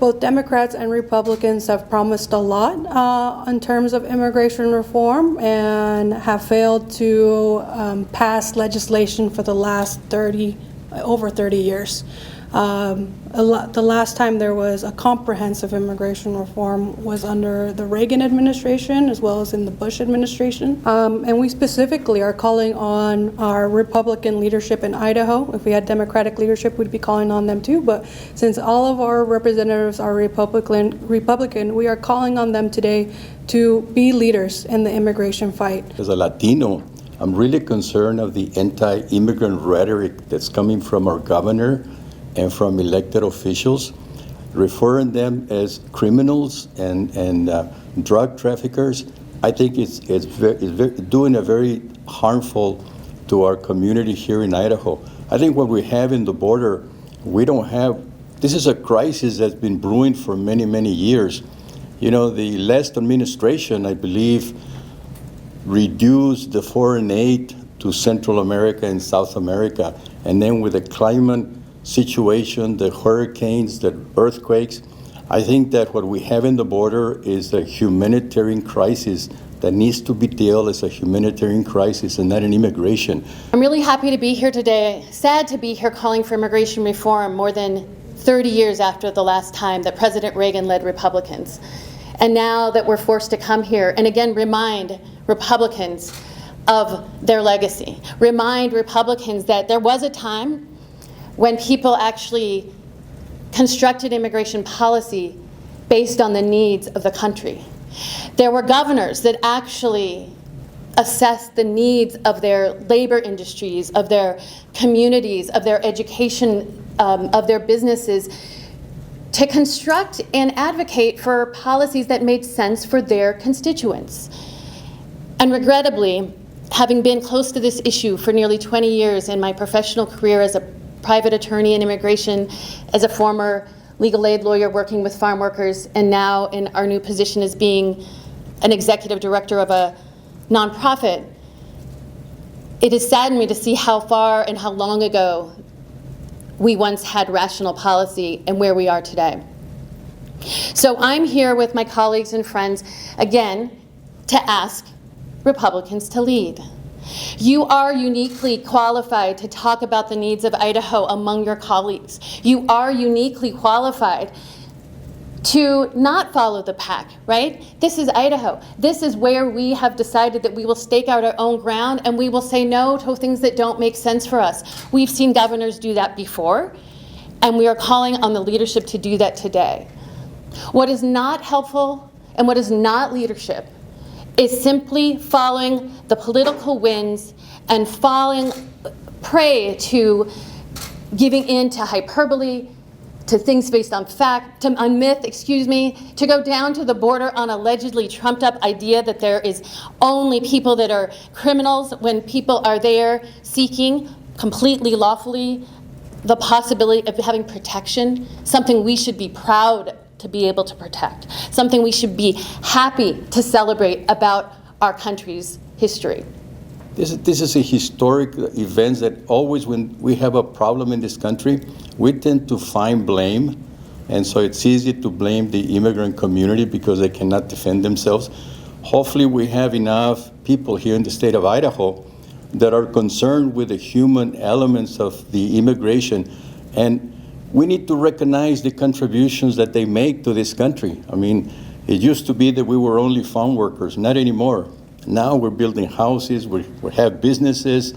both Democrats and Republicans have promised a lot in terms of immigration reform and have failed to pass legislation for the last over 30 years. The last time there was a comprehensive immigration reform was under the Reagan administration as well as in the Bush administration. And we specifically are calling on our Republican leadership in Idaho. If we had Democratic leadership, we'd be calling on them too. But since all of our representatives are Republican, we are calling on them today to be leaders in the immigration fight. As a Latino, I'm really concerned of the anti-immigrant rhetoric that's coming from our governor and from elected officials, referring them as criminals and drug traffickers. I think it's doing a very harmful to our community here in Idaho. I think what we have in the border, this is a crisis that's been brewing for many, many years. You know, the last administration, I believe, reduced the foreign aid to Central America and South America. And then with the climate situation, the hurricanes, the earthquakes, I think that what we have in the border is a humanitarian crisis that needs to be dealt as a humanitarian crisis and not an immigration. I'm really happy to be here today, sad to be here calling for immigration reform more than 30 years after the last time that President Reagan led Republicans. And now that we're forced to come here and again remind Republicans of their legacy, remind Republicans that there was a time when people actually constructed immigration policy based on the needs of the country. There were governors that actually assessed the needs of their labor industries, of their communities, of their education, of their businesses, to construct and advocate for policies that made sense for their constituents. And regrettably, having been close to this issue for nearly 20 years in my professional career as a private attorney in immigration, as a former legal aid lawyer working with farm workers, and now in our new position as being an executive director of a nonprofit, it has saddened me to see how far and how long ago we once had rational policy and where we are today. So I'm here with my colleagues and friends, again, to ask Republicans to lead. You are uniquely qualified to talk about the needs of Idaho among your colleagues. You are uniquely qualified to not follow the pack, right? This is Idaho. This is where we have decided that we will stake out our own ground and we will say no to things that don't make sense for us. We've seen governors do that before, and we are calling on the leadership to do that today. What is not helpful and what is not leadership is simply following the political winds and falling prey to giving in to hyperbole, to things based on fact, on myth, to go down to the border on allegedly trumped up idea that there is only people that are criminals when people are there seeking completely lawfully the possibility of having protection, something we should be proud to be able to protect, something we should be happy to celebrate about our country's history. This is a historic event that always when we have a problem in this country, we tend to find blame. And so it's easy to blame the immigrant community because they cannot defend themselves. Hopefully we have enough people here in the state of Idaho that are concerned with the human elements of the immigration. And we need to recognize the contributions that they make to this country. I mean, it used to be that we were only farm workers, not anymore. Now we're building houses, we have businesses.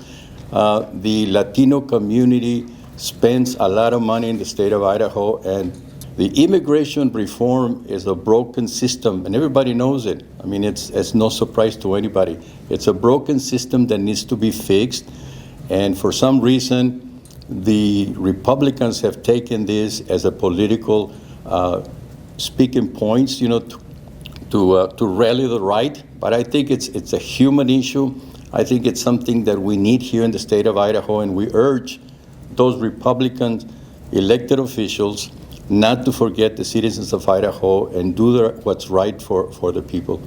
The Latino community spends a lot of money in the state of Idaho, and the immigration reform is a broken system, and everybody knows it. I mean, it's no surprise to anybody. It's a broken system that needs to be fixed, and for some reason, the Republicans have taken this as a political speaking points, you know, to rally the right. But I think it's a human issue. I think it's something that we need here in the state of Idaho, and we urge those Republican elected officials not to forget the citizens of Idaho and do what's right for the people.